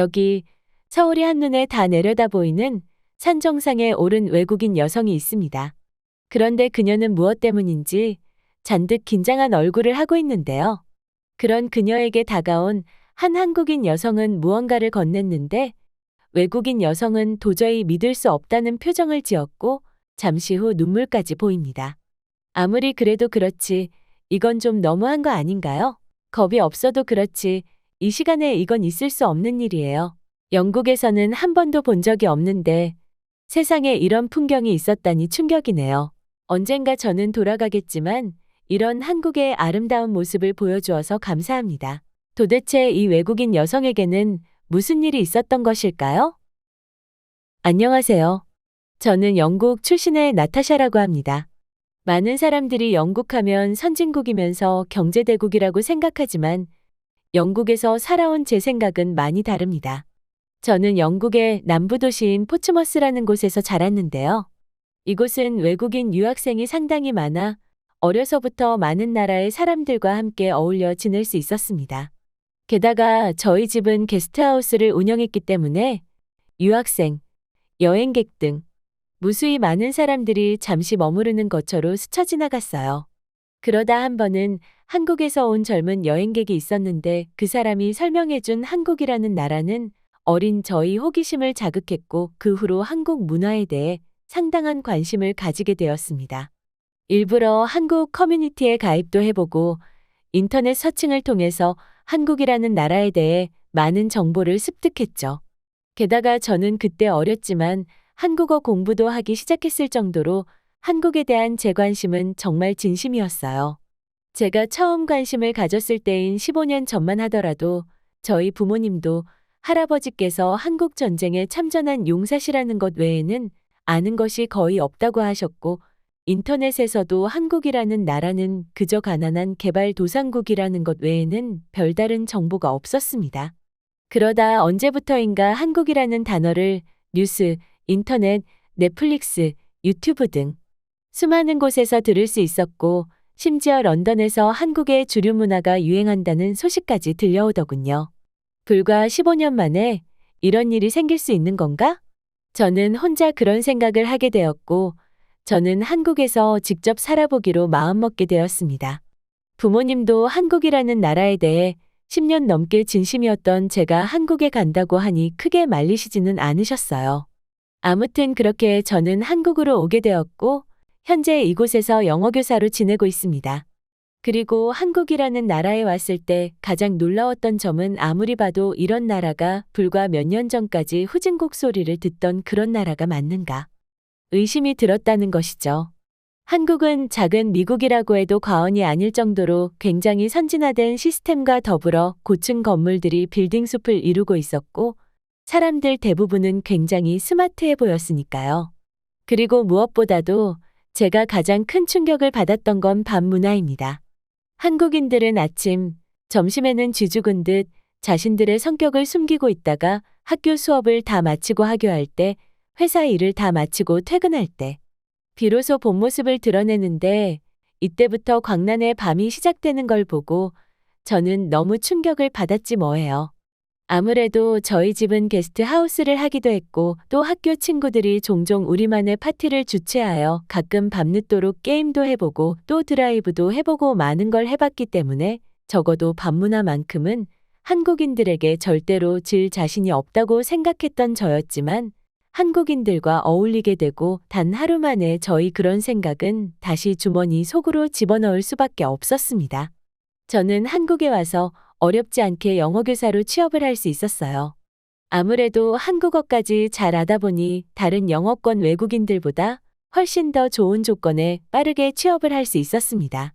여기 서울이 한눈에 다 내려다 보이는 산 정상에 오른 외국인 여성이 있습니다. 그런데 그녀는 무엇 때문인지 잔뜩 긴장한 얼굴을 하고 있는데요. 그런 그녀에게 다가온 한 한국인 여성은 무언가를 건넸는데 외국인 여성은 도저히 믿을 수 없다는 표정을 지었고 잠시 후 눈물까지 보입니다. 아무리 그래도 그렇지, 이건 좀 너무한 거 아닌가요? 겁이 없어도 그렇지, 이 시간에 이건 있을 수 없는 일이에요. 영국에서는 한 번도 본 적이 없는데 세상에 이런 풍경이 있었다니 충격이네요. 언젠가 저는 돌아가겠지만 이런 한국의 아름다운 모습을 보여주어서 감사합니다. 도대체 이 외국인 여성에게는 무슨 일이 있었던 것일까요? 안녕하세요. 저는 영국 출신의 나타샤라고 합니다. 많은 사람들이 영국하면 선진국이면서 경제대국이라고 생각하지만 영국에서 살아온 제 생각은 많이 다릅니다. 저는 영국의 남부 도시인 포츠머스라는 곳에서 자랐는데요. 이곳은 외국인 유학생이 상당히 많아 어려서부터 많은 나라의 사람들과 함께 어울려 지낼 수 있었습니다. 게다가 저희 집은 게스트하우스를 운영했기 때문에 유학생, 여행객 등 무수히 많은 사람들이 잠시 머무르는 거처로 스쳐 지나갔어요. 그러다 한 번은 한국에서 온 젊은 여행객이 있었는데 그 사람이 설명해준 한국이라는 나라는 어린 저희 호기심을 자극했고 그 후로 한국 문화에 대해 상당한 관심을 가지게 되었습니다. 일부러 한국 커뮤니티에 가입도 해보고 인터넷 서칭을 통해서 한국이라는 나라에 대해 많은 정보를 습득했죠. 게다가 저는 그때 어렸지만 한국어 공부도 하기 시작했을 정도로 한국에 대한 제 관심은 정말 진심이었어요. 제가 처음 관심을 가졌을 때인 15년 전만 하더라도 저희 부모님도 할아버지께서 한국 전쟁에 참전한 용사시라는 것 외에는 아는 것이 거의 없다고 하셨고 인터넷에서도 한국이라는 나라는 그저 가난한 개발도상국이라는 것 외에는 별다른 정보가 없었습니다. 그러다 언제부터인가 한국이라는 단어를 뉴스, 인터넷, 넷플릭스, 유튜브 등 수많은 곳에서 들을 수 있었고 심지어 런던에서 한국의 주류 문화가 유행한다는 소식까지 들려오더군요. 불과 15년 만에 이런 일이 생길 수 있는 건가? 저는 혼자 그런 생각을 하게 되었고 저는 한국에서 직접 살아보기로 마음먹게 되었습니다. 부모님도 한국이라는 나라에 대해 10년 넘게 진심이었던 제가 한국에 간다고 하니 크게 말리시지는 않으셨어요. 아무튼 그렇게 저는 한국으로 오게 되었고 현재 이곳에서 영어교사로 지내고 있습니다. 그리고 한국이라는 나라에 왔을 때 가장 놀라웠던 점은 아무리 봐도 이런 나라가 불과 몇 년 전까지 후진국 소리를 듣던 그런 나라가 맞는가 의심이 들었다는 것이죠. 한국은 작은 미국이라고 해도 과언이 아닐 정도로 굉장히 선진화된 시스템과 더불어 고층 건물들이 빌딩 숲을 이루고 있었고 사람들 대부분은 굉장히 스마트해 보였으니까요. 그리고 무엇보다도 제가 가장 큰 충격을 받았던 건 밥 문화입니다. 한국인들은 아침, 점심에는 쥐죽은 듯 자신들의 성격을 숨기고 있다가 학교 수업을 다 마치고 하교할 때, 회사 일을 다 마치고 퇴근할 때, 비로소 본 모습을 드러내는데 이때부터 광란의 밤이 시작되는 걸 보고 저는 너무 충격을 받았지 뭐예요. 아무래도 저희 집은 게스트 하우스를 하기도 했고 또 학교 친구들이 종종 우리만의 파티를 주최하여 가끔 밤늦도록 게임도 해보고 또 드라이브도 해보고 많은 걸 해봤기 때문에 적어도 밤문화만큼은 한국인들에게 절대로 질 자신이 없다고 생각했던 저였지만 한국인들과 어울리게 되고 단 하루 만에 저희 그런 생각은 다시 주머니 속으로 집어넣을 수밖에 없었습니다. 저는 한국에 와서 어렵지 않게 영어교사로 취업을 할 수 있었어요. 아무래도 한국어까지 잘 알다 보니 다른 영어권 외국인들보다 훨씬 더 좋은 조건에 빠르게 취업을 할 수 있었습니다.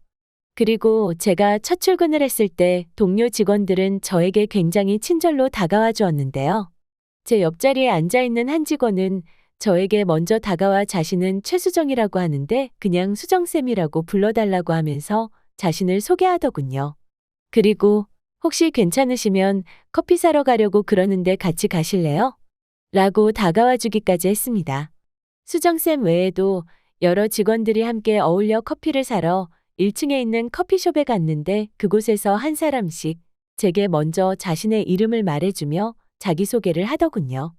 그리고 제가 첫 출근을 했을 때 동료 직원들은 저에게 굉장히 친절로 다가와 주었는데요. 제 옆자리에 앉아있는 한 직원은 저에게 먼저 다가와 자신은 최수정이라고 하는데 그냥 수정쌤이라고 불러달라고 하면서 자신을 소개하더군요. 그리고 혹시 괜찮으시면 커피 사러 가려고 그러는데 같이 가실래요? 라고 다가와 주기까지 했습니다. 수정쌤 외에도 여러 직원들이 함께 어울려 커피를 사러 1층에 있는 커피숍에 갔는데 그곳에서 한 사람씩 제게 먼저 자신의 이름을 말해주며 자기소개를 하더군요.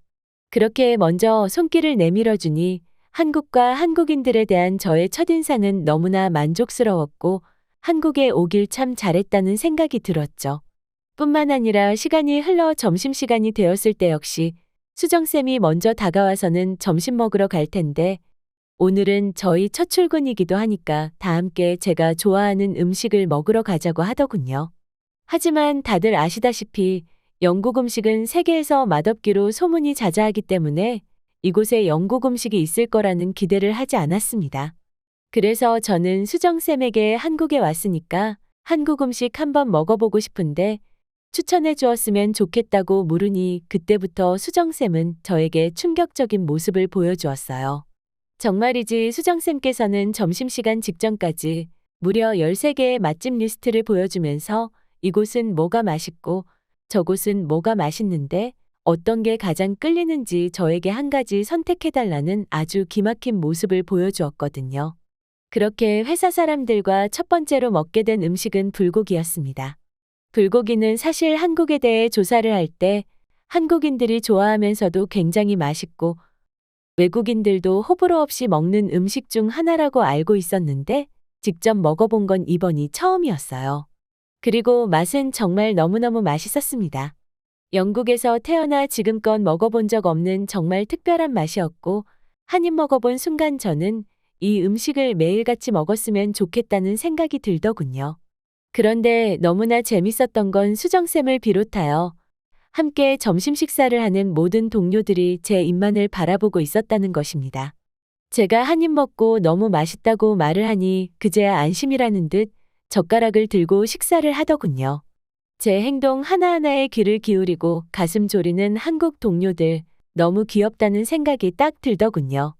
그렇게 먼저 손길을 내밀어주니 한국과 한국인들에 대한 저의 첫인상은 너무나 만족스러웠고 한국에 오길 참 잘했다는 생각이 들었죠. 뿐만 아니라 시간이 흘러 점심시간이 되었을 때 역시 수정쌤이 먼저 다가와서는 점심 먹으러 갈 텐데 오늘은 저희 첫 출근이기도 하니까 다 함께 제가 좋아하는 음식을 먹으러 가자고 하더군요. 하지만 다들 아시다시피 영국 음식은 세계에서 맛없기로 소문이 자자하기 때문에 이곳에 영국 음식이 있을 거라는 기대를 하지 않았습니다. 그래서 저는 수정쌤에게 한국에 왔으니까 한국 음식 한번 먹어보고 싶은데 추천해 주었으면 좋겠다고 물으니 그때부터 수정쌤은 저에게 충격적인 모습을 보여주었어요. 정말이지 수정쌤께서는 점심시간 직전까지 무려 13개의 맛집 리스트를 보여주면서 이곳은 뭐가 맛있고 저곳은 뭐가 맛있는데 어떤 게 가장 끌리는지 저에게 한 가지 선택해달라는 아주 기막힌 모습을 보여주었거든요. 그렇게 회사 사람들과 첫 번째로 먹게 된 음식은 불고기였습니다. 불고기는 사실 한국에 대해 조사를 할 때 한국인들이 좋아하면서도 굉장히 맛있고 외국인들도 호불호 없이 먹는 음식 중 하나라고 알고 있었는데 직접 먹어본 건 이번이 처음이었어요. 그리고 맛은 정말 너무너무 맛있었습니다. 영국에서 태어나 지금껏 먹어본 적 없는 정말 특별한 맛이었고 한 입 먹어본 순간 저는 이 음식을 매일같이 먹었으면 좋겠다는 생각이 들더군요. 그런데 너무나 재밌었던 건 수정쌤을 비롯하여 함께 점심 식사를 하는 모든 동료들이 제 입만을 바라보고 있었다는 것입니다. 제가 한 입 먹고 너무 맛있다고 말을 하니 그제야 안심이라는 듯 젓가락을 들고 식사를 하더군요. 제 행동 하나하나에 귀를 기울이고 가슴 졸이는 한국 동료들 너무 귀엽다는 생각이 딱 들더군요.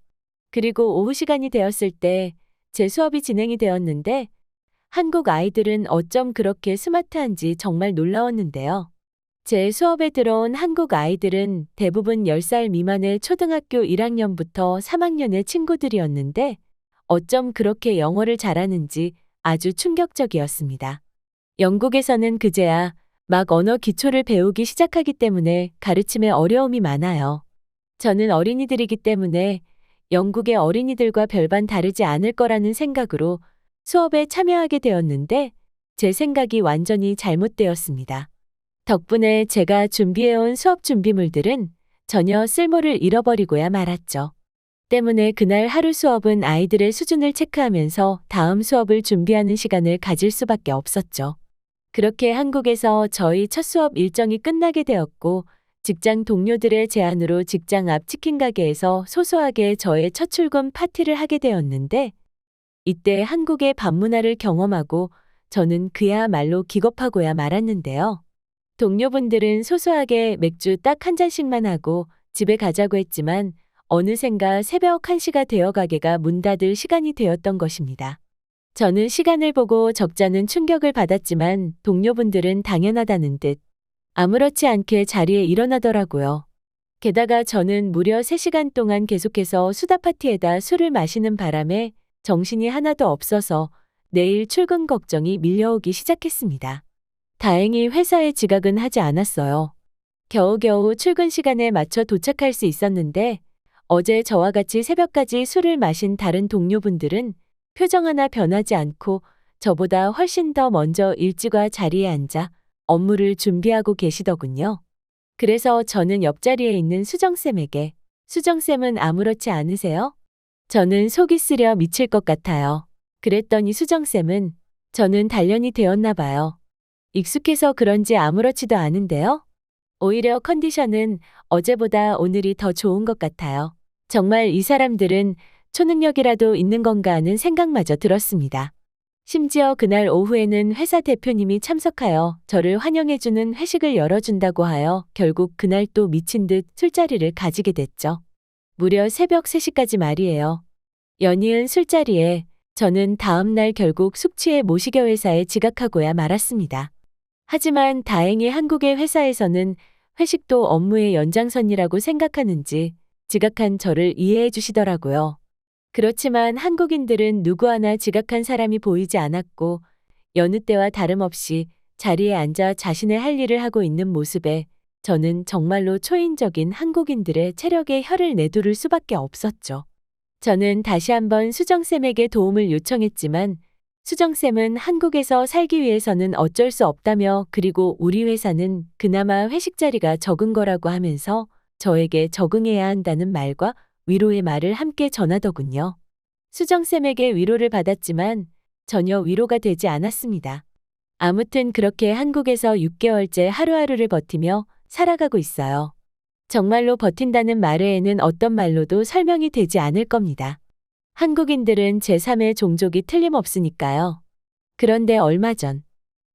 그리고 오후 시간이 되었을 때 제 수업이 진행이 되었는데 한국 아이들은 어쩜 그렇게 스마트한지 정말 놀라웠는데요. 제 수업에 들어온 한국 아이들은 대부분 10살 미만의 초등학교 1학년부터 3학년의 친구들이었는데 어쩜 그렇게 영어를 잘하는지 아주 충격적이었습니다. 영국에서는 그제야 막 언어 기초를 배우기 시작하기 때문에 가르침에 어려움이 많아요. 저는 어린이들이기 때문에 영국의 어린이들과 별반 다르지 않을 거라는 생각으로 수업에 참여하게 되었는데 제 생각이 완전히 잘못되었습니다. 덕분에 제가 준비해온 수업 준비물들은 전혀 쓸모를 잃어버리고야 말았죠. 때문에 그날 하루 수업은 아이들의 수준을 체크하면서 다음 수업을 준비하는 시간을 가질 수밖에 없었죠. 그렇게 한국에서 저희 첫 수업 일정이 끝나게 되었고 직장 동료들의 제안으로 직장 앞 치킨 가게에서 소소하게 저의 첫 출근 파티를 하게 되었는데 이때 한국의 밥 문화를 경험하고 저는 그야말로 기겁하고야 말았는데요. 동료분들은 소소하게 맥주 딱 한 잔씩만 하고 집에 가자고 했지만 어느샌가 새벽 1시가 되어 가게가 문 닫을 시간이 되었던 것입니다. 저는 시간을 보고 적잖은 충격을 받았지만 동료분들은 당연하다는 듯 아무렇지 않게 자리에 일어나더라고요. 게다가 저는 무려 3시간 동안 계속해서 수다 파티에다 술을 마시는 바람에 정신이 하나도 없어서 내일 출근 걱정이 밀려오기 시작했습니다. 다행히 회사에 지각은 하지 않았어요. 겨우겨우 출근 시간에 맞춰 도착할 수 있었는데 어제 저와 같이 새벽까지 술을 마신 다른 동료분들은 표정 하나 변하지 않고 저보다 훨씬 더 먼저 일찍 와 자리에 앉아 업무를 준비하고 계시더군요. 그래서 저는 옆자리에 있는 수정쌤에게 수정쌤은 아무렇지 않으세요? 저는 속이 쓰려 미칠 것 같아요. 그랬더니 수정쌤은 저는 단련이 되었나 봐요. 익숙해서 그런지 아무렇지도 않은데요. 오히려 컨디션은 어제보다 오늘이 더 좋은 것 같아요. 정말 이 사람들은 초능력이라도 있는 건가 하는 생각마저 들었습니다. 심지어 그날 오후에는 회사 대표님이 참석하여 저를 환영해주는 회식을 열어준다고 하여 결국 그날 또 미친 듯 술자리를 가지게 됐죠. 무려 새벽 3시까지 말이에요. 연이은 술자리에 저는 다음날 결국 숙취에 모시겨 회사에 지각하고야 말았습니다. 하지만 다행히 한국의 회사에서는 회식도 업무의 연장선이라고 생각하는지 지각한 저를 이해해 주시더라고요. 그렇지만 한국인들은 누구 하나 지각한 사람이 보이지 않았고 여느 때와 다름없이 자리에 앉아 자신의 할 일을 하고 있는 모습에 저는 정말로 초인적인 한국인들의 체력에 혀를 내두를 수밖에 없었죠. 저는 다시 한번 수정쌤에게 도움을 요청했지만 수정쌤은 한국에서 살기 위해서는 어쩔 수 없다며 그리고 우리 회사는 그나마 회식 자리가 적은 거라고 하면서 저에게 적응해야 한다는 말과 위로의 말을 함께 전하더군요. 수정쌤에게 위로를 받았지만 전혀 위로가 되지 않았습니다. 아무튼 그렇게 한국에서 6개월째 하루하루를 버티며 살아가고 있어요. 정말로 버틴다는 말 외에는 어떤 말로도 설명이 되지 않을 겁니다. 한국인들은 제3의 종족이 틀림없으니까요. 그런데 얼마 전,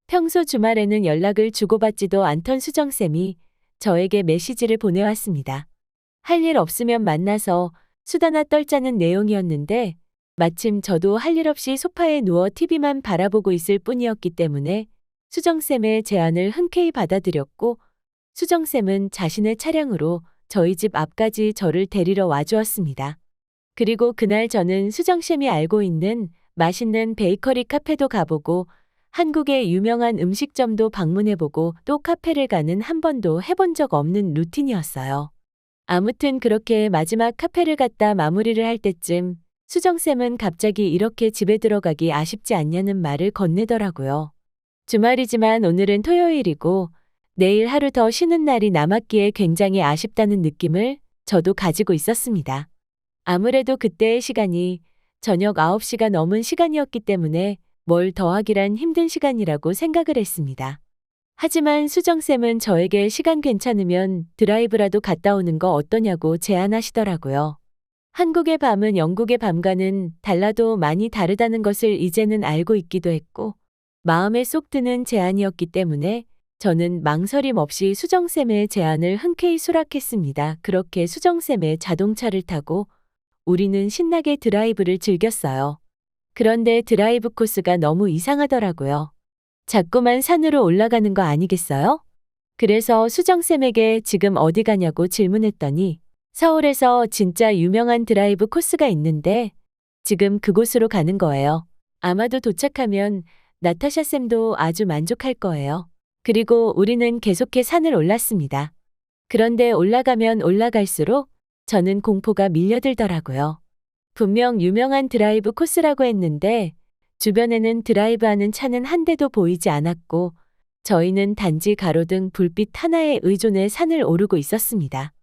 평소 주말에는 연락을 주고받지도 않던 수정쌤이 저에게 메시지를 보내왔습니다. 할 일 없으면 만나서 수다나 떨자는 내용이었는데 마침 저도 할 일 없이 소파에 누워 TV만 바라보고 있을 뿐이었기 때문에 수정쌤의 제안을 흔쾌히 받아들였고 수정쌤은 자신의 차량으로 저희 집 앞까지 저를 데리러 와주었습니다. 그리고 그날 저는 수정쌤이 알고 있는 맛있는 베이커리 카페도 가보고 한국의 유명한 음식점도 방문해보고 또 카페를 가는 한 번도 해본 적 없는 루틴이었어요. 아무튼 그렇게 마지막 카페를 갔다 마무리를 할 때쯤 수정쌤은 갑자기 이렇게 집에 들어가기 아쉽지 않냐는 말을 건네더라고요. 주말이지만 오늘은 토요일이고 내일 하루 더 쉬는 날이 남았기에 굉장히 아쉽다는 느낌을 저도 가지고 있었습니다. 아무래도 그때의 시간이 저녁 9시가 넘은 시간이었기 때문에 뭘 더하기란 힘든 시간이라고 생각을 했습니다. 하지만 수정쌤은 저에게 시간 괜찮으면 드라이브라도 갔다 오는 거 어떠냐고 제안하시더라고요. 한국의 밤은 영국의 밤과는 달라도 많이 다르다는 것을 이제는 알고 있기도 했고 마음에 쏙 드는 제안이었기 때문에 저는 망설임 없이 수정쌤의 제안을 흔쾌히 수락했습니다. 그렇게 수정쌤의 자동차를 타고 우리는 신나게 드라이브를 즐겼어요. 그런데 드라이브 코스가 너무 이상하더라고요. 자꾸만 산으로 올라가는 거 아니겠어요? 그래서 수정쌤에게 지금 어디 가냐고 질문했더니 서울에서 진짜 유명한 드라이브 코스가 있는데 지금 그곳으로 가는 거예요. 아마도 도착하면 나타샤 쌤도 아주 만족할 거예요. 그리고 우리는 계속해 산을 올랐습니다. 그런데 올라가면 올라갈수록 저는 공포가 밀려들더라고요. 분명 유명한 드라이브 코스라고 했는데 주변에는 드라이브하는 차는 한 대도 보이지 않았고 저희는 단지 가로등 불빛 하나에 의존해 산을 오르고 있었습니다.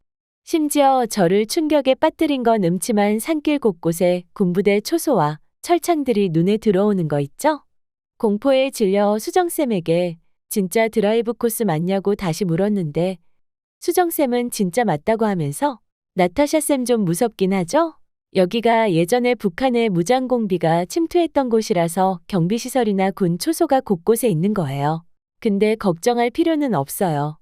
심지어 저를 충격에 빠뜨린 건 음침한 산길 곳곳에 군부대 초소와 철창들이 눈에 들어오는 거 있죠? 공포에 질려 수정쌤에게 진짜 드라이브 코스 맞냐고 다시 물었는데 수정쌤은 진짜 맞다고 하면서 나타샤 쌤 좀 무섭긴 하죠? 여기가 예전에 북한의 무장공비가 침투했던 곳이라서 경비시설이나 군 초소가 곳곳에 있는 거예요. 근데 걱정할 필요는 없어요.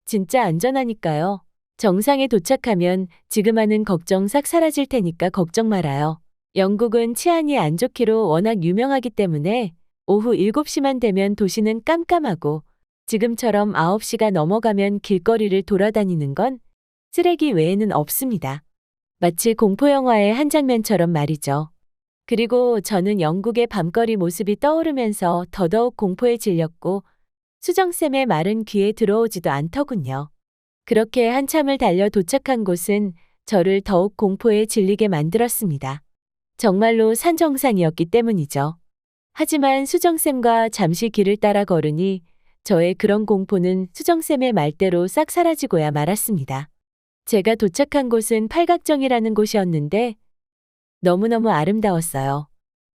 진짜 안전하니까요. 정상에 도착하면 지금 하는 걱정 싹 사라질 테니까 걱정 말아요. 영국은 치안이 안 좋기로 워낙 유명하기 때문에 오후 7시만 되면 도시는 깜깜하고 지금처럼 9시가 넘어가면 길거리를 돌아다니는 건 쓰레기 외에는 없습니다. 마치 공포영화의 한 장면처럼 말이죠. 그리고 저는 영국의 밤거리 모습이 떠오르면서 더더욱 공포에 질렸고 수정쌤의 말은 귀에 들어오지도 않더군요. 그렇게 한참을 달려 도착한 곳은 저를 더욱 공포에 질리게 만들었습니다. 정말로 산 정상이었기 때문이죠. 하지만 수정쌤과 잠시 길을 따라 걸으니 저의 그런 공포는 수정쌤의 말대로 싹 사라지고야 말았습니다. 제가 도착한 곳은 팔각정이라는 곳이었는데 너무너무 아름다웠어요.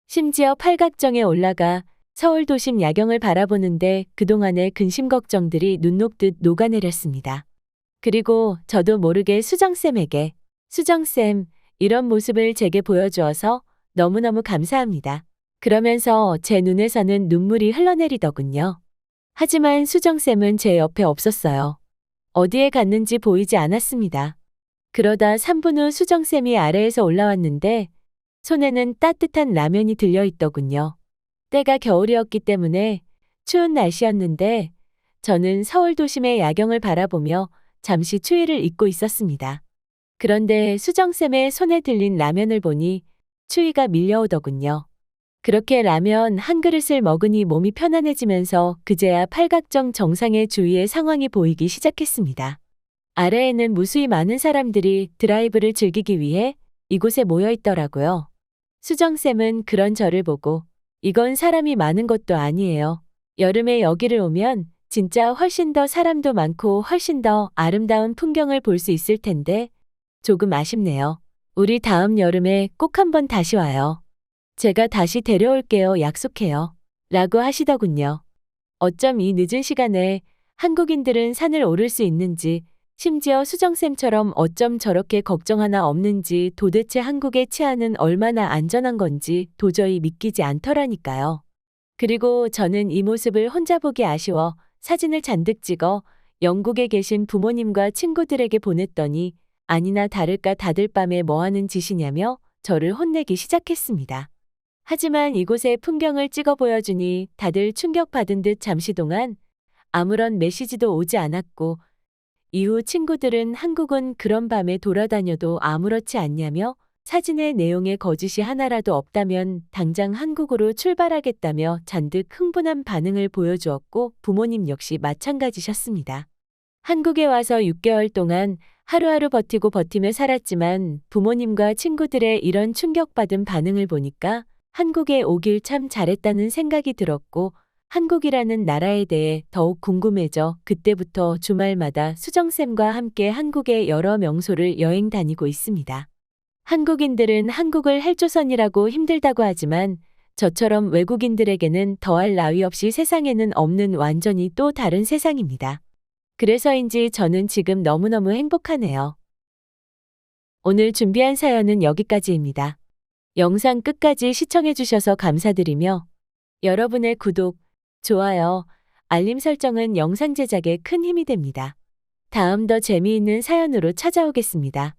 심지어 팔각정에 올라가 서울 도심 야경을 바라보는데 그동안의 근심 걱정들이 눈 녹듯 녹아내렸습니다. 그리고 저도 모르게 수정쌤에게 수정쌤, 이런 모습을 제게 보여주어서 너무너무 감사합니다. 그러면서 제 눈에서는 눈물이 흘러내리더군요. 하지만 수정쌤은 제 옆에 없었어요. 어디에 갔는지 보이지 않았습니다. 그러다 3분 후 수정쌤이 아래에서 올라왔는데 손에는 따뜻한 라면이 들려있더군요. 때가 겨울이었기 때문에 추운 날씨였는데 저는 서울 도심의 야경을 바라보며 잠시 추위를 잊고 있었습니다. 그런데 수정쌤의 손에 들린 라면을 보니 추위가 밀려오더군요. 그렇게 라면 한 그릇을 먹으니 몸이 편안해지면서 그제야 팔각정 정상의 주위의 상황이 보이기 시작했습니다. 아래에는 무수히 많은 사람들이 드라이브를 즐기기 위해 이곳에 모여 있더라고요. 수정쌤은 그런 저를 보고 이건 사람이 많은 것도 아니에요. 여름에 여기를 오면 진짜 훨씬 더 사람도 많고 훨씬 더 아름다운 풍경을 볼 수 있을 텐데 조금 아쉽네요. 우리 다음 여름에 꼭 한번 다시 와요. 제가 다시 데려올게요. 약속해요. 라고 하시더군요. 어쩜 이 늦은 시간에 한국인들은 산을 오를 수 있는지, 심지어 수정쌤처럼 어쩜 저렇게 걱정 하나 없는지, 도대체 한국의 치안은 얼마나 안전한 건지 도저히 믿기지 않더라니까요. 그리고 저는 이 모습을 혼자 보기 아쉬워 사진을 잔뜩 찍어 영국에 계신 부모님과 친구들에게 보냈더니 아니나 다를까 다들 밤에 뭐 하는 짓이냐며 저를 혼내기 시작했습니다. 하지만 이곳의 풍경을 찍어 보여주니 다들 충격받은 듯 잠시 동안 아무런 메시지도 오지 않았고, 이후 친구들은 한국은 그런 밤에 돌아다녀도 아무렇지 않냐며 사진의 내용에 거짓이 하나라도 없다면 당장 한국으로 출발하겠다며 잔뜩 흥분한 반응을 보여주었고, 부모님 역시 마찬가지셨습니다. 한국에 와서 6개월 동안 하루하루 버티고 버티며 살았지만 부모님과 친구들의 이런 충격받은 반응을 보니까 한국에 오길 참 잘했다는 생각이 들었고, 한국이라는 나라에 대해 더욱 궁금해져 그때부터 주말마다 수정쌤과 함께 한국의 여러 명소를 여행 다니고 있습니다. 한국인들은 한국을 헬조선이라고 힘들다고 하지만 저처럼 외국인들에게는 더할 나위 없이 세상에는 없는 완전히 또 다른 세상입니다. 그래서인지 저는 지금 너무너무 행복하네요. 오늘 준비한 사연은 여기까지입니다. 영상 끝까지 시청해주셔서 감사드리며 여러분의 구독, 좋아요, 알림 설정은 영상 제작에 큰 힘이 됩니다. 다음 더 재미있는 사연으로 찾아오겠습니다.